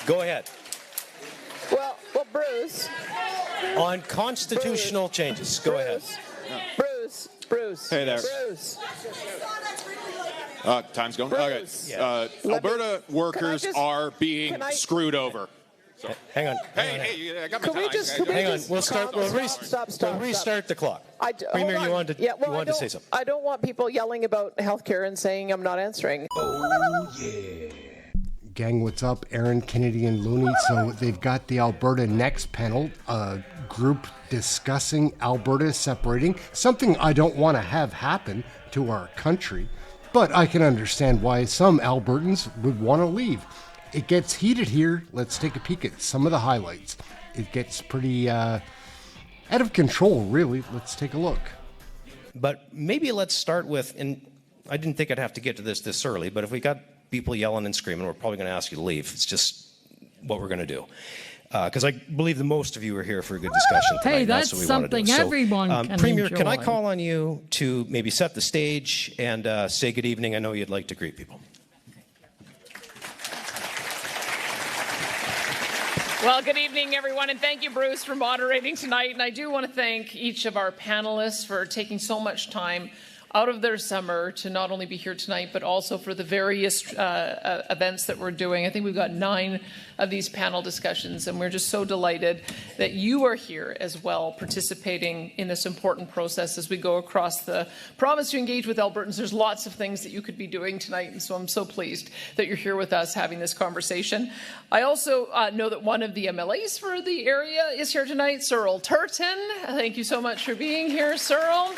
Go ahead. Well, Bruce. On constitutional changes. Go ahead. Bruce. Hey there. Bruce. Time's going. Bruce. Okay. Alberta workers are being screwed over. So. Hang on. Hey, I got my time. Hang on. We'll restart the clock. Premier, you wanted to say something. I don't want people yelling about healthcare and saying I'm not answering. Oh, yeah. Gang, what's up? Aaron, Kennedy, and Looney. So they've got the Alberta Next panel, a group discussing Alberta separating, something I don't want to have happen to our country. But I can understand why some Albertans would want to leave. It gets heated here. Let's take a peek at some of the highlights. It gets pretty out of control, really. Let's take a look. But maybe let's start with, and I didn't think I'd have to get to this early, but if we got people yelling and screaming, we're probably going to ask you to leave. It's just what we're going to do. Because I believe that most of you are here for a good discussion tonight. Hey, that's something everyone can Premier, enjoy. can I call on you to maybe set the stage and say good evening? I know you'd like to greet people. Well, good evening, everyone, and thank you, Bruce, for moderating tonight. And I do want to thank each of our panelists for taking so much time out of their summer to not only be here tonight, but also for the various events that we're doing. I think we've got 9 of these panel discussions, and we're just so delighted that you are here as well, participating in this important process as we go across the province to engage with Albertans. There's lots of things that you could be doing tonight, and so I'm so pleased that you're here with us having this conversation. I also know that one of the MLAs for the area is here tonight, Cyril Turton. Thank you so much for being here, Cyril.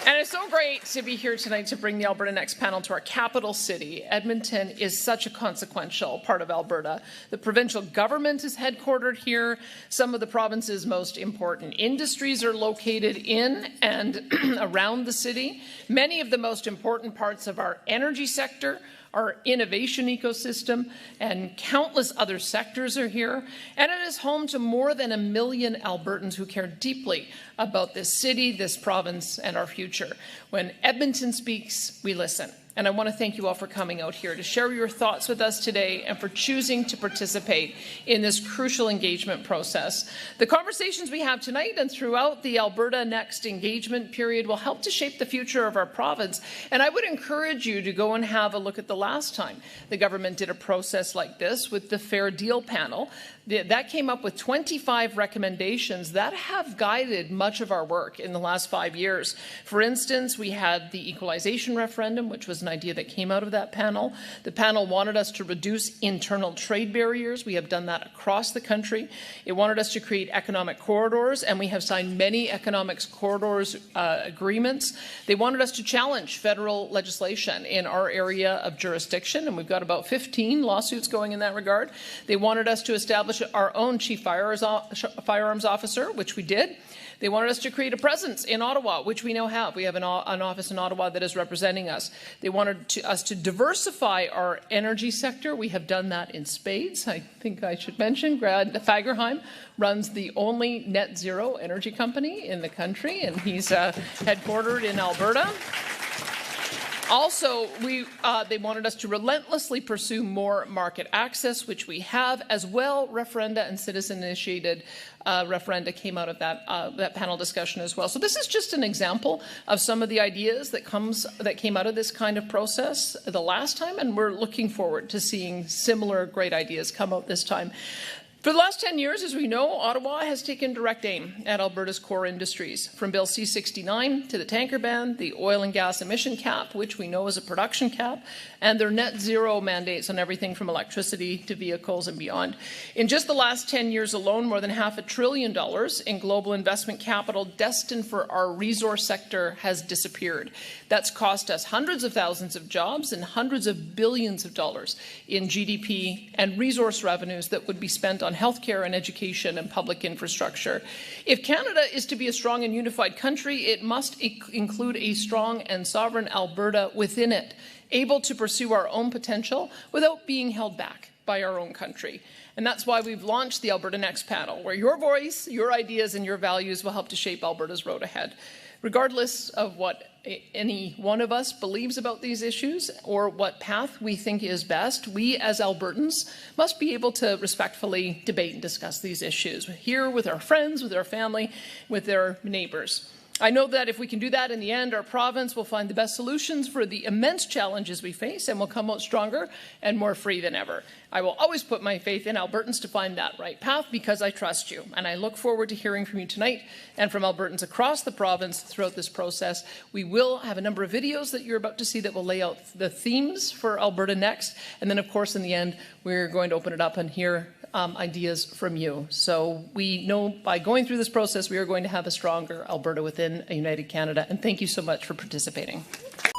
And it's so great to be here tonight to bring the Alberta Next panel to our capital city. Edmonton is such a consequential part of Alberta. The provincial government is headquartered here. Some of the province's most important industries are located in and around the city. Many of the most important parts of our energy sector, our innovation ecosystem, and countless other sectors are here. And it is home to more than 1 million Albertans who care deeply about this city, this province, and our future. When Edmonton speaks, we listen. And I want to thank you all for coming out here to share your thoughts with us today and for choosing to participate in this crucial engagement process. The conversations we have tonight and throughout the Alberta Next engagement period will help to shape the future of our province. And I would encourage you to go and have a look at the last time the government did a process like this with the Fair Deal panel. That came up with 25 recommendations that have guided much of our work in the last 5 years. For instance, we had the equalization referendum, which was an idea that came out of that panel. The panel wanted us to reduce internal trade barriers. We have done that across the country. It wanted us to create economic corridors, and we have signed many economic corridors agreements. They wanted us to challenge federal legislation in our area of jurisdiction, and we've got about 15 lawsuits going in that regard. They wanted us to establish our own chief firearms officer, which we did. They wanted us to create a presence in Ottawa, which we now have. We have an office in Ottawa that is representing us. They wanted us to diversify our energy sector. We have done that in spades. I think I should mention Grad Fagerheim runs the only net zero energy company in the country, and he's headquartered in Alberta. Also, they wanted us to relentlessly pursue more market access, which we have, as well. Referenda and citizen-initiated referenda came out of that panel discussion as well. So this is just an example of some of the ideas that came out of this kind of process the last time, and we're looking forward to seeing similar great ideas come out this time. For the last 10 years, as we know, Ottawa has taken direct aim at Alberta's core industries, from Bill C-69 to the tanker ban, the oil and gas emission cap, which we know is a production cap, and their net zero mandates on everything from electricity to vehicles and beyond. In just the last 10 years alone, more than $500 billion in global investment capital destined for our resource sector has disappeared. That's cost us hundreds of thousands of jobs and hundreds of billions of dollars in GDP and resource revenues that would be spent on healthcare and education and public infrastructure. If Canada is to be a strong and unified country, it must include a strong and sovereign Alberta within it, able to pursue our own potential without being held back by our own country. And that's why we've launched the Alberta Next panel, where your voice, your ideas, and your values will help to shape Alberta's road ahead. Regardless of what any one of us believes about these issues or what path we think is best, we as Albertans must be able to respectfully debate and discuss these issues here with our friends, with our family, with their neighbours. I know that if we can do that in the end, our province will find the best solutions for the immense challenges we face and will come out stronger and more free than ever. I will always put my faith in Albertans to find that right path because I trust you. And I look forward to hearing from you tonight and from Albertans across the province throughout this process. We will have a number of videos that you're about to see that will lay out the themes for Alberta Next. And then, of course, in the end, we're going to open it up and hear ideas from you. So we know by going through this process, we are going to have a stronger Alberta within a united Canada. And thank you so much for participating.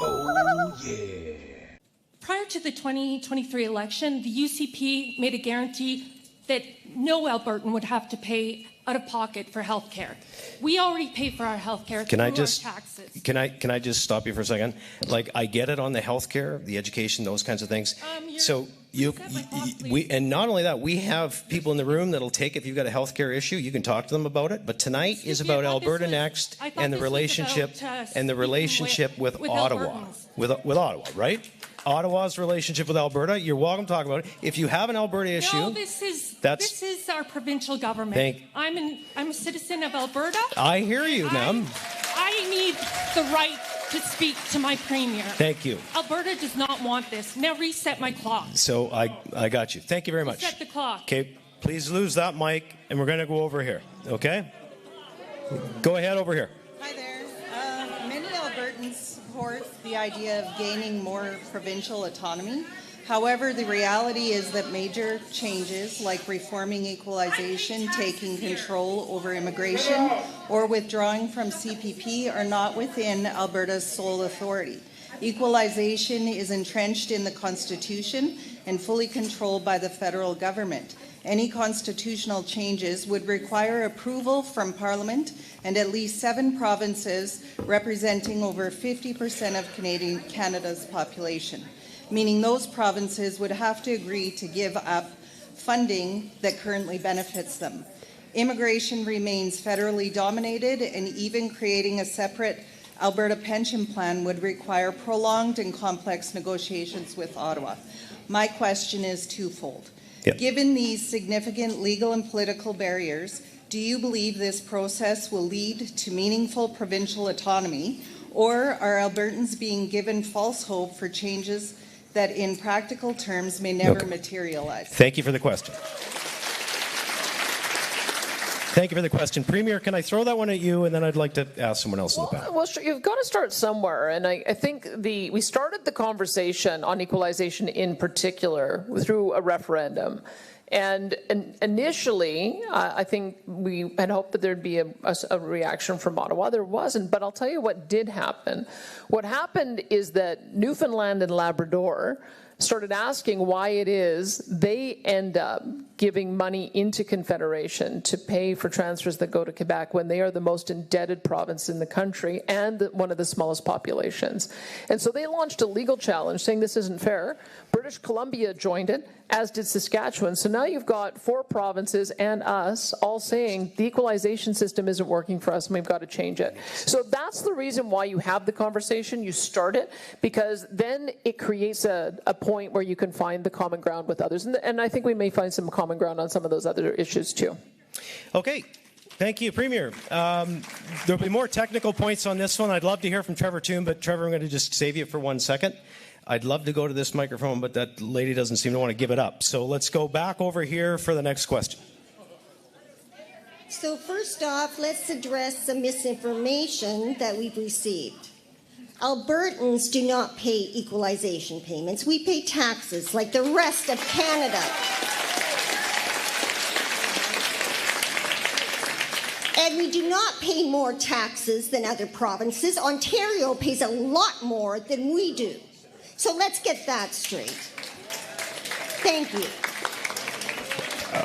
Oh, yeah. Prior to the 2023 election, the UCP made a guarantee that no Albertan would have to pay out of pocket for health care. We already pay for our health care through our taxes. Can I just stop you for a second? Like, I get it on the health care, the education, those kinds of things. And not only that, we have people in the room that'll take, if you've got a health care issue, you can talk to them about it. But tonight is about Alberta Next and the relationship with Ottawa. With Ottawa, right? Ottawa's relationship with Alberta. You're welcome to talk about it. If you have an Alberta issue, no, this is our provincial government. I'm a citizen of Alberta. I hear you, ma'am. I need the right to speak to my premier. Thank you. Alberta does not want this. Now reset my clock. So I got you. Thank you very much. Reset the clock. Okay, please lose that mic, and we're going to go over here. Okay? Go ahead over here. Hi there. Many Albertans support the idea of gaining more provincial autonomy. However, the reality is that major changes like reforming equalization, taking control over immigration, or withdrawing from CPP are not within Alberta's sole authority. Equalization is entrenched in the Constitution and fully controlled by the federal government. Any constitutional changes would require approval from Parliament and at least 7 provinces representing over 50% of Canada's population, meaning those provinces would have to agree to give up funding that currently benefits them. Immigration remains federally dominated, and even creating a separate Alberta pension plan would require prolonged and complex negotiations with Ottawa. My question is twofold. Yep. Given these significant legal and political barriers, do you believe this process will lead to meaningful provincial autonomy, or are Albertans being given false hope for changes that in practical terms may never materialize? Thank you for the question. Thank you for the question. Premier, can I throw that one at you, and then I'd like to ask someone else in the panel. Well, sure, you've got to start somewhere, and I think we started the conversation on equalization in particular through a referendum. And initially, I think we had hoped that there'd be a reaction from Ottawa. There wasn't, but I'll tell you what did happen. What happened is that Newfoundland and Labrador started asking why it is they end up giving money into Confederation to pay for transfers that go to Quebec when they are the most indebted province in the country and one of the smallest populations. And so they launched a legal challenge saying this isn't fair. British Columbia joined it, as did Saskatchewan. So now you've got 4 provinces and us all saying the equalization system isn't working for us and we've got to change it. So that's the reason why you have the conversation. You start it because then it creates a point where you can find the common ground with others. And I think we may find some common ground on some of those other issues too. Okay. Thank you, Premier. There'll be more technical points on this one. I'd love to hear from Trevor Toon, but Trevor, I'm going to just save you for 1 second. I'd love to go to this microphone, but that lady doesn't seem to want to give it up. So let's go back over here for the next question. So first off, let's address some misinformation that we've received. Albertans do not pay equalization payments. We pay taxes like the rest of Canada. And we do not pay more taxes than other provinces. Ontario pays a lot more than we do. So let's get that straight. Thank you.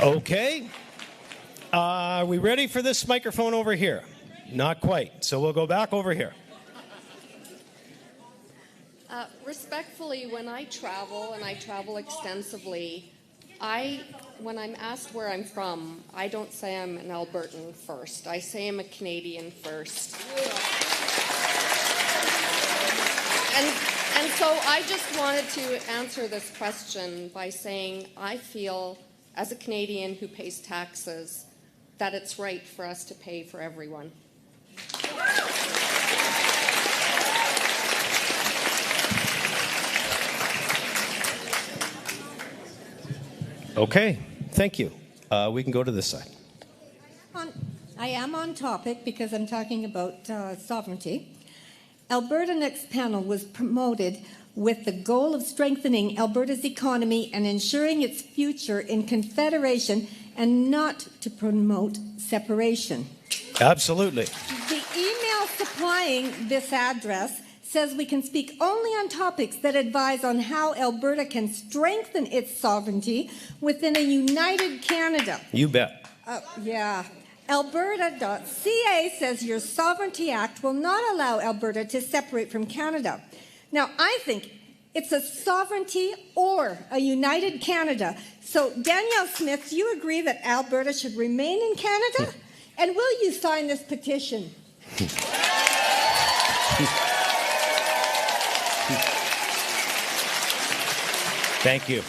Okay. Are we ready for this microphone over here? Not quite. So we'll go back over here. Respectfully, when I travel, and I travel extensively, when I'm asked where I'm from, I don't say I'm an Albertan first. I say I'm a Canadian first. And so I just wanted to answer this question by saying I feel, as a Canadian who pays taxes, that it's right for us to pay for everyone. Okay, thank you. We can go to this side. I am on topic because I'm talking about sovereignty. Alberta Next panel was promoted with the goal of strengthening Alberta's economy and ensuring its future in confederation and not to promote separation. Absolutely. The email supplying this address says we can speak only on topics that advise on how Alberta can strengthen its sovereignty within a united Canada. You bet. Yeah. Alberta.ca says your Sovereignty Act will not allow Alberta to separate from Canada. Now, I think it's a sovereignty or a united Canada. So, Danielle Smith, do you agree that Alberta should remain in Canada? And will you sign this petition? Thank you.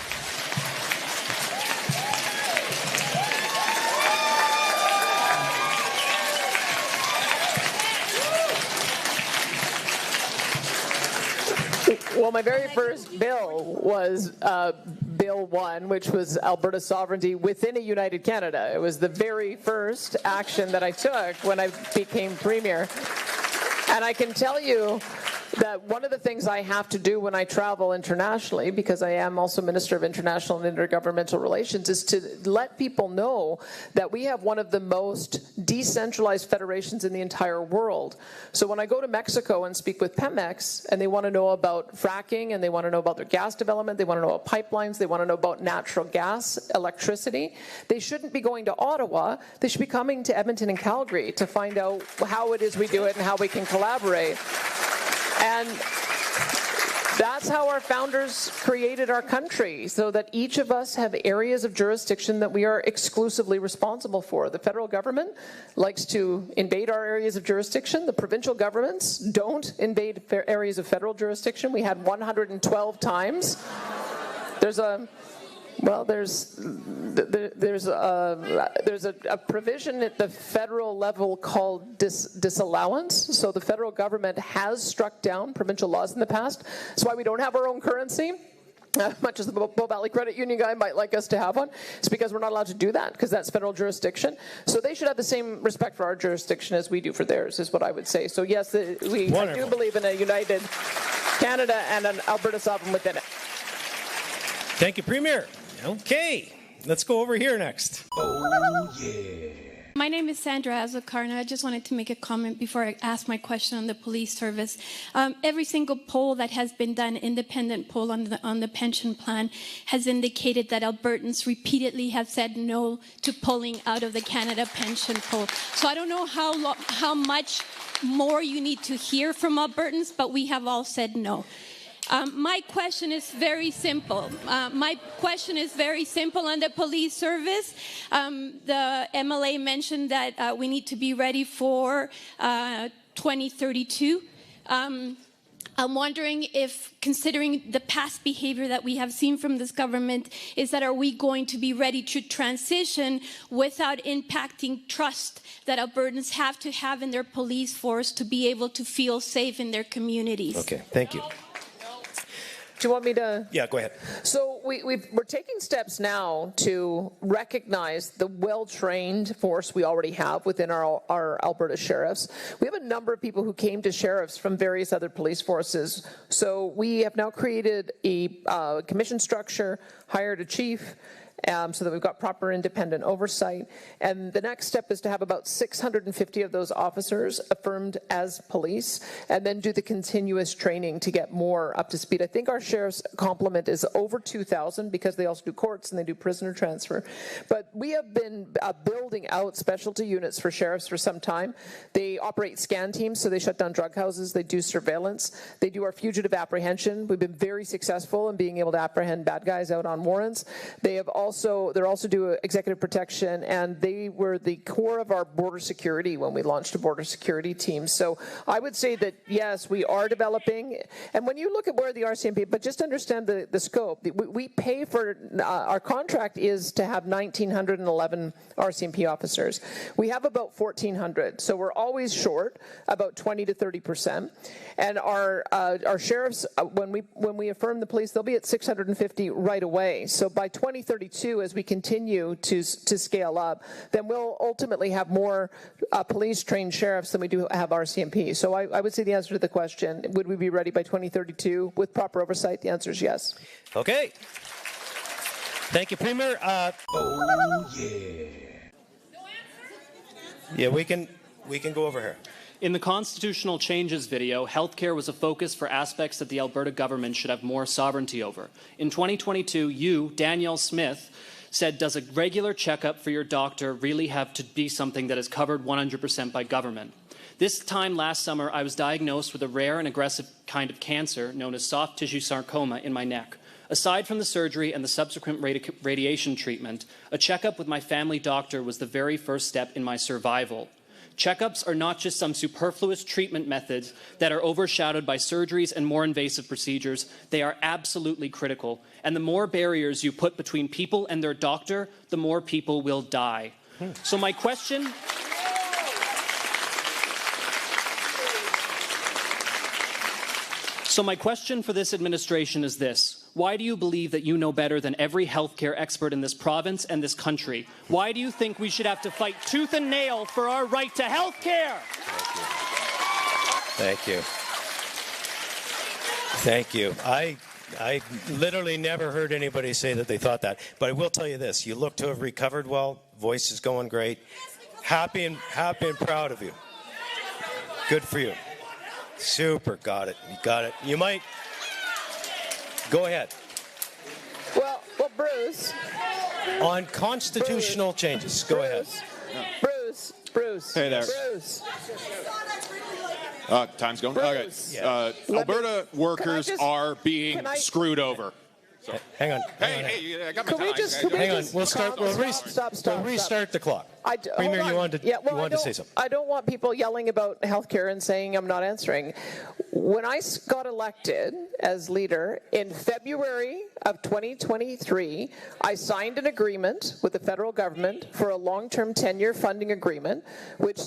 Well, my very first bill was Bill 1, which was Alberta sovereignty within a united Canada. It was the very first action that I took when I became Premier. And I can tell you that one of the things I have to do when I travel internationally, because I am also Minister of International and Intergovernmental Relations, is to let people know that we have one of the most decentralized federations in the entire world. So when I go to Mexico and speak with Pemex, and they want to know about fracking, and they want to know about their gas development, they want to know about pipelines, they want to know about natural gas, electricity, they shouldn't be going to Ottawa. They should be coming to Edmonton and Calgary to find out how it is we do it and how we can collaborate. And that's how our founders created our country, so that each of us have areas of jurisdiction that we are exclusively responsible for. The federal government likes to invade our areas of jurisdiction. The provincial governments don't invade areas of federal jurisdiction. We had 112 times. There's a provision at the federal level called disallowance. So the federal government has struck down provincial laws in the past. That's why we don't have our own currency. Much as the Bow Valley Credit Union guy might like us to have one. It's because we're not allowed to do that, because that's federal jurisdiction. So they should have the same respect for our jurisdiction as we do for theirs, is what I would say. So yes, I do believe in a united Canada and an Alberta sovereign within it. Thank you, Premier. Okay, let's go over here next. Oh, yeah. My name is Sandra Azakarna. I just wanted to make a comment before I ask my question on the police service. Every single poll that has been done, independent poll on the pension plan, has indicated that Albertans repeatedly have said no to pulling out of the Canada pension pool. So I don't know how much more you need to hear from Albertans, but we have all said no. My question is very simple. On the police service. The MLA mentioned that we need to be ready for 2032. I'm wondering if, considering the past behavior that we have seen from this government, are we going to be ready to transition without impacting trust that Albertans have to have in their police force to be able to feel safe in their communities? Okay, thank you. Do you want me to? Yeah, go ahead. So we're taking steps now to recognize the well-trained force we already have within our Alberta sheriffs. We have a number of people who came to sheriffs from various other police forces. So we have now created a commission structure, hired a chief, so that we've got proper independent oversight. And the next step is to have about 650 of those officers affirmed as police, and then do the continuous training to get more up to speed. I think our sheriff's complement is over 2,000, because they also do courts and they do prisoner transfer. But we have been building out specialty units for sheriffs for some time. They operate scan teams, so they shut down drug houses, they do surveillance, they do our fugitive apprehension. We've been very successful in being able to apprehend bad guys out on warrants. They have also also do executive protection, and they were the core of our border security when we launched a border security team. So I would say that, yes, we are developing. And when you look at where the RCMP, but just understand the scope. We pay for, our contract is to have 1,911 RCMP officers. We have about 1,400, so we're always short about 20 to 30%. And our sheriffs, when we affirm the police, they'll be at 650 right away. So by 2032, as we continue to scale up, then we'll ultimately have more police-trained sheriffs than we do have RCMP. So I would say the answer to the question, would we be ready by 2032 with proper oversight? The answer is yes. Okay. Thank you, Premier. Yeah, we can go over here. In the constitutional changes video, healthcare was a focus for aspects that the Alberta government should have more sovereignty over. In 2022, you, Danielle Smith, said, does a regular checkup for your doctor really have to be something that is covered 100% by government? This time last summer, I was diagnosed with a rare and aggressive kind of cancer known as soft tissue sarcoma in my neck. Aside from the surgery and the subsequent radiation treatment, a checkup with my family doctor was the very first step in my survival. Checkups are not just some superfluous treatment methods that are overshadowed by surgeries and more invasive procedures. They are absolutely critical. And the more barriers you put between people and their doctor, the more people will die. So my question... So my question for this administration is this. Why do you believe that you know better than every healthcare expert in this province and this country? Why do you think we should have to fight tooth and nail for our right to healthcare? Thank you. Thank you. I literally never heard anybody say that they thought that. But I will tell you this. You look to have recovered well. Voice is going great. Happy and proud of you. Good for you. Super. Got it. You got it. You might... Go ahead. Well, Bruce. On constitutional changes. Go ahead. Bruce. Hey there. Bruce. Time's going. Bruce. Okay. Alberta workers are being screwed over. So. Hang on. Hey, I got my time. Hang on. We'll start. We'll restart the clock. Premier, you wanted to say something. I don't want people yelling about healthcare and saying I'm not answering. When I got elected as leader in February of 2023, I signed an agreement with the federal government for a long-term 10-year funding agreement, which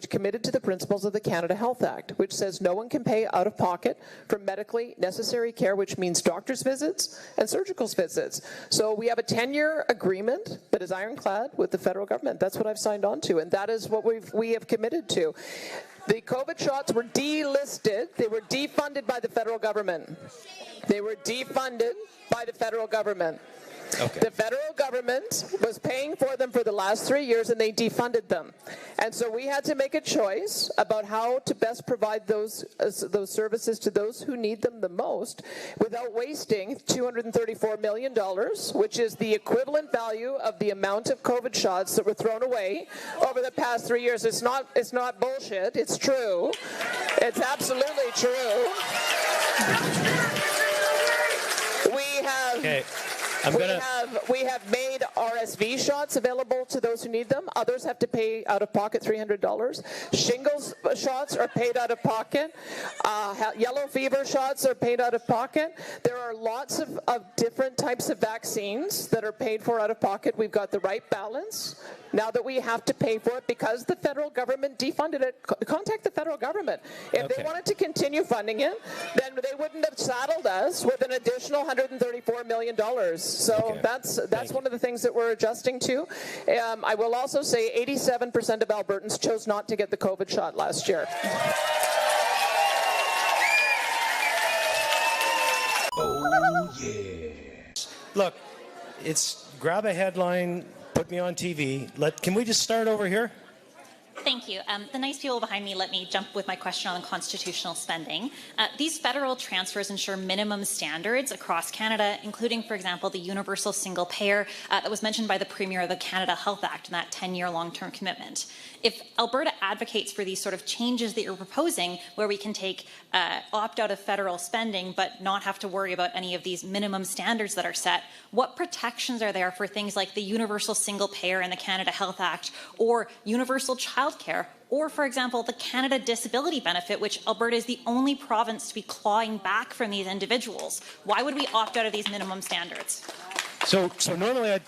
committed to the principles of the Canada Health Act, which says no one can pay out of pocket for medically necessary care, which means doctor's visits and surgical visits. So we have a 10-year agreement that is ironclad with the federal government. That's what I've signed on to, and that is what we have committed to. The COVID shots were delisted. They were defunded by the federal government. They were defunded by the federal government. Okay. The federal government was paying for them for the last 3 years, and they defunded them. And so we had to make a choice about how to best provide those services to those who need them the most without wasting $234 million, which is the equivalent value of the amount of COVID shots that were thrown away over the past 3 years. It's not bullshit. It's true. It's absolutely true. We have made RSV shots available to those who need them. Others have to pay out of pocket $300. Shingles shots are paid out of pocket. Yellow fever shots are paid out of pocket. There are lots of different types of vaccines that are paid for out of pocket. We've got the right balance. Now that we have to pay for it because the federal government defunded it, contact the federal government. If they wanted to continue funding it, then they wouldn't have saddled us with an additional $134 million. So that's one of the things that we're adjusting to. I will also say 87% of Albertans chose not to get the COVID shot last year. Oh, yeah. Look, it's grab a headline, put me on TV. Can we just start over here? Thank you. The nice people behind me let me jump with my question on constitutional spending. These federal transfers ensure minimum standards across Canada, including, for example, the universal single payer that was mentioned by the Premier of the Canada Health Act and that 10-year long-term commitment. If Alberta advocates for these sort of changes that you're proposing, where we can take opt out of federal spending but not have to worry about any of these minimum standards that are set, what protections are there for things like the universal single payer in the Canada Health Act, or universal childcare, or, for example, the Canada Disability Benefit, which Alberta is the only province to be clawing back from these individuals? Why would we opt out of these minimum standards? So normally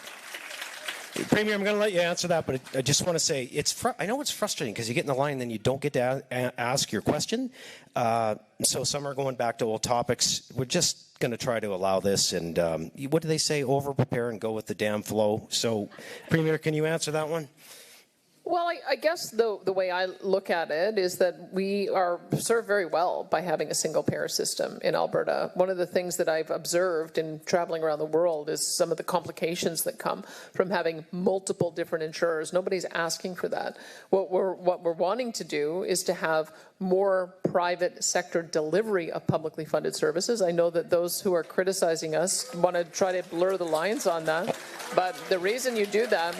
Premier, I'm going to let you answer that, but I just want to say I know it's frustrating because you get in the line and then you don't get to ask your question. So some are going back to old topics. We're just going to try to allow this. And what do they say? Over prepare and go with the damn flow. So, Premier, can you answer that one? Well, I guess the way I look at it is that we are served very well by having a single-payer system in Alberta. One of the things that I've observed in traveling around the world is some of the complications that come from having multiple different insurers. Nobody's asking for that. What we're wanting to do is to have more private sector delivery of publicly funded services. I know that those who are criticizing us want to try to blur the lines on that, but the reason you do that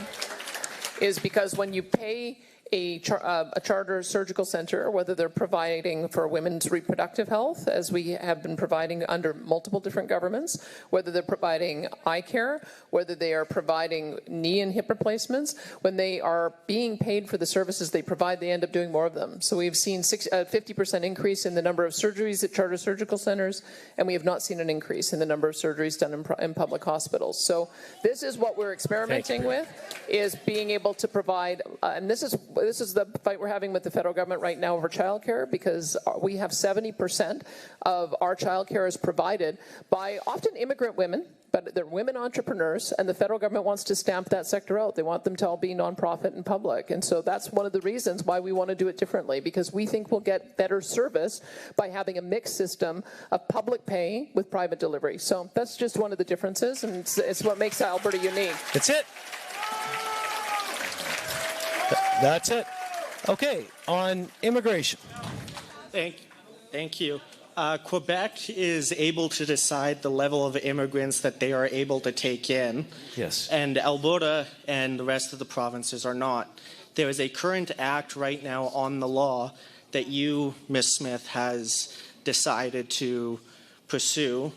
is because when you pay a charter surgical center, whether they're providing for women's reproductive health, as we have been providing under multiple different governments, whether they're providing eye care, whether they are providing knee and hip replacements, when they are being paid for the services they provide, they end up doing more of them. So we've seen 50% increase in the number of surgeries at charter surgical centers, and we have not seen an increase in the number of surgeries done in public hospitals. So this is what we're experimenting with, is being able to provide, and this is the fight we're having with the federal government right now over childcare, because we have 70% of our childcare is provided by often immigrant women, but they're women entrepreneurs, and the federal government wants to stamp that sector out. They want them to all be nonprofit and public. And so that's one of the reasons why we want to do it differently, because we think we'll get better service by having a mixed system of public pay with private delivery. So that's just one of the differences, and it's what makes Alberta unique. That's it. That's it. Okay, on immigration. Thank you. Quebec is able to decide the level of immigrants that they are able to take in. Yes. And Alberta and the rest of the provinces are not. There is a current act right now on the law that you, Ms. Smith, has decided to pursue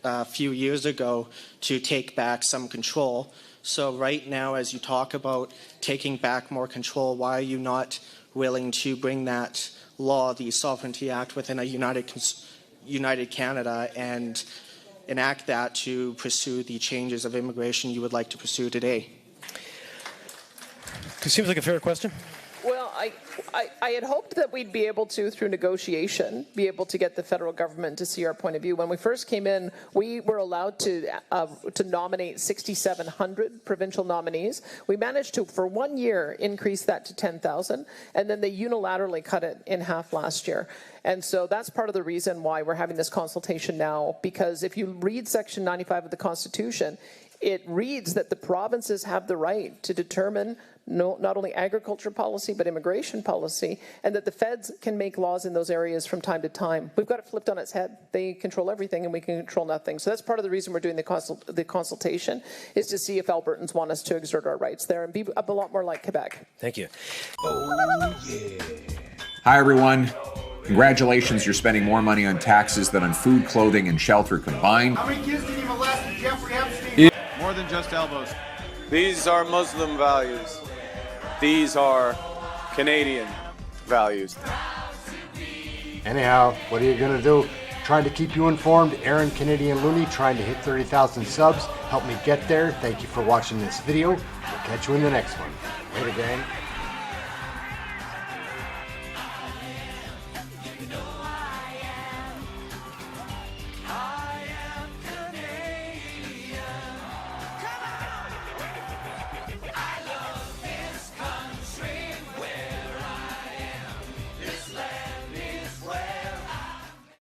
a few years ago to take back some control. So right now, as you talk about taking back more control, why are you not willing to bring that law, the Sovereignty Act, within a united Canada and enact that to pursue the changes of immigration you would like to pursue today? It seems like a fair question. Well, I had hoped that we'd be able to, through negotiation, be able to get the federal government to see our point of view. When we first came in, we were allowed to nominate 6,700 provincial nominees. We managed to, for 1 year, increase that to 10,000, and then they unilaterally cut it in half last year. And so that's part of the reason why we're having this consultation now, because if you read Section 95 of the Constitution, it reads that the provinces have the right to determine not only agriculture policy, but immigration policy, and that the feds can make laws in those areas from time to time. We've got it flipped on its head. They control everything, and we can control nothing. So that's part of the reason we're doing the consultation, is to see if Albertans want us to exert our rights there and be a lot more like Quebec. Thank you. Oh, yeah. Hi, everyone. Congratulations, you're spending more money on taxes than on food, clothing, and shelter combined. How many kids did you molest Jeffrey Epstein? More than just elbows. These are Muslim values. These are Canadian values. Anyhow, what are you going to do? Trying to keep you informed. Aaron Canadian Looney trying to hit 30,000 subs. Help me get there. Thank you for watching this video. We'll catch you in the next one. Later, gang.